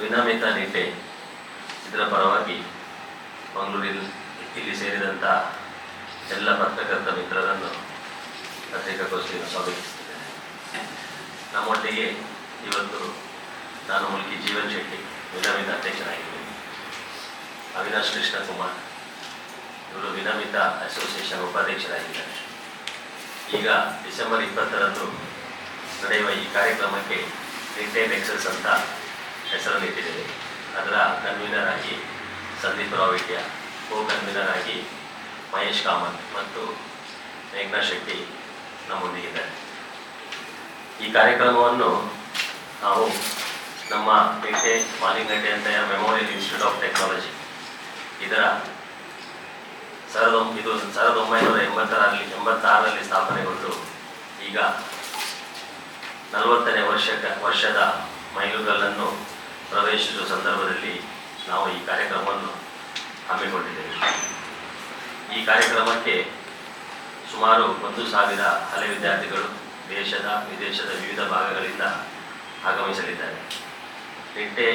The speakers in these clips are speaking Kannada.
ವಿನಮಿತ ನಿಟ್ಟೆ ಇದರ ಪರವಾಗಿ ಮಂಗಳೂರಿನಲ್ಲಿ ಸೇರಿದಂಥ ಎಲ್ಲ ಪತ್ರಕರ್ತ ಮಿತ್ರರನ್ನು ಪತ್ರಿಕಾಗೋಷ್ಠಿಯನ್ನು ಸ್ವಾಗತಿಸುತ್ತೇನೆ. ನಮ್ಮೊಟ್ಟಿಗೆ ಇವತ್ತು ನಾನು ಮುಲ್ಕಿ ಜೀವನ್ ಶೆಟ್ಟಿ ವಿನಮಿತ ಅಧ್ಯಕ್ಷರಾಗಿದ್ದೇನೆ. ಅವಿನಾಶ್ ಕೃಷ್ಣಕುಮಾರ್ ಇವರು ವಿನಮಿತ ಅಸೋಸಿಯೇಷನ್ ಉಪಾಧ್ಯಕ್ಷರಾಗಿದ್ದಾರೆ. ಈಗ ಡಿಸೆಂಬರ್ 20ರಂದು ನಡೆಯುವ ಈ ಕಾರ್ಯಕ್ರಮಕ್ಕೆ ರಿಟೇಲ್ ಎಕ್ಸಸ್ ಅಂತ ಹೆಸರನ್ನಿಟ್ಟಿದ್ದೇವೆ. ಅದರ ಕನ್ವೀನರ್ ಆಗಿ ಸಂದೀಪ್ ರಾವಿಟ್ಯ, ಕೋ ಕನ್ವೀನರ್ ಆಗಿ ಮಹೇಶ್ ಕಾಮತ್ ಮತ್ತು ಮೇಘನಾ ಶೆಟ್ಟಿ ನಮ್ಮೊಂದಿಗಿದ್ದಾರೆ. ಈ ಕಾರ್ಯಕ್ರಮವನ್ನು ನಾವು ನಮ್ಮ ಪೇಟೆ ಮಾಲಿಂಗಡ್ಡೆ ಅಂತ ಮೆಮೋರಿಯಲ್ ಇನ್ಸ್ಟಿಟ್ಯೂಟ್ ಆಫ್ ಟೆಕ್ನಾಲಜಿ ಇದರ 1986ರಲ್ಲಿ ಸ್ಥಾಪನೆಗೊಂಡು ಈಗ 40ನೇ ವರ್ಷದ ಮೈಲುಗಲ್ಲನ್ನು ಪ್ರವೇಶಿಸುವ ಸಂದರ್ಭದಲ್ಲಿ ನಾವು ಈ ಕಾರ್ಯಕ್ರಮವನ್ನು ಹಮ್ಮಿಕೊಂಡಿದ್ದೇವೆ. ಈ ಕಾರ್ಯಕ್ರಮಕ್ಕೆ ಸುಮಾರು 1,000 ಹಳೆ ವಿದ್ಯಾರ್ಥಿಗಳು ದೇಶದ ವಿದೇಶದ ವಿವಿಧ ಭಾಗಗಳಿಂದ ಆಗಮಿಸಲಿದ್ದಾರೆ. ನಿಟ್ಟೆ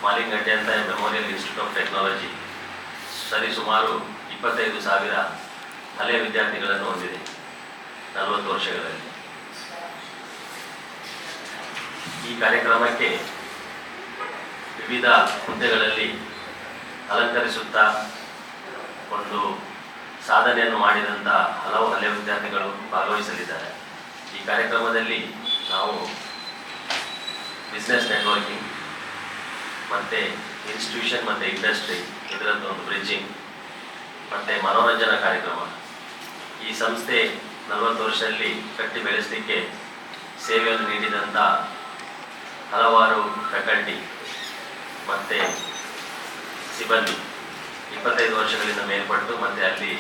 ಮಾಲಿಂಗಡ್ಡೆ ಅಂತ ಮೆಮೋರಿಯಲ್ ಇನ್ಸ್ಟಿಟ್ಯೂಟ್ ಆಫ್ ಟೆಕ್ನಾಲಜಿ ಸರಿಸುಮಾರು 25,000 ಹಳೆ ವಿದ್ಯಾರ್ಥಿಗಳನ್ನು ಹೊಂದಿದೆ 40 ವರ್ಷಗಳಲ್ಲಿ. ಈ ಕಾರ್ಯಕ್ರಮಕ್ಕೆ ವಿವಿಧ ಹುದ್ದೆಗಳಲ್ಲಿ ಅಲಂಕರಿಸುತ್ತಾ ಒಂದು ಸಾಧನೆಯನ್ನು ಮಾಡಿದಂಥ ಹಲವು ಹಳೆ ವಿದ್ಯಾರ್ಥಿಗಳು ಭಾಗವಹಿಸಲಿದ್ದಾರೆ. ಈ ಕಾರ್ಯಕ್ರಮದಲ್ಲಿ ನಾವು ಬಿಸ್ನೆಸ್ ನೆಟ್ವರ್ಕಿಂಗ್ ಮತ್ತು ಇನ್ಸ್ಟಿಟ್ಯೂಷನ್ ಮತ್ತು ಇಂಡಸ್ಟ್ರಿ ಇದರದ್ದು ಒಂದು ಬ್ರಿಡ್ಜಿಂಗ್ ಮತ್ತು ಮನೋರಂಜನಾ ಕಾರ್ಯಕ್ರಮ, ಈ ಸಂಸ್ಥೆ 40 ವರ್ಷದಲ್ಲಿ ಕಟ್ಟಿ ಬೆಳೆಸಲಿಕ್ಕೆ ಸೇವೆಯನ್ನು ನೀಡಿದಂಥ ಹಲವಾರು ಫ್ಯಾಕಲ್ಟಿ ಮತ್ತು ಸಿಬ್ಬಂದಿ 25 ವರ್ಷಗಳಿಂದ ಮೇಲ್ಪಟ್ಟು ಮತ್ತು ಅಲ್ಲಿ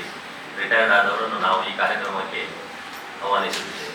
ರಿಟೈರ್ಡ್ ಆದವರನ್ನು ನಾವು ಈ ಕಾರ್ಯಕ್ರಮಕ್ಕೆ ಆಹ್ವಾನಿಸುತ್ತೇವೆ.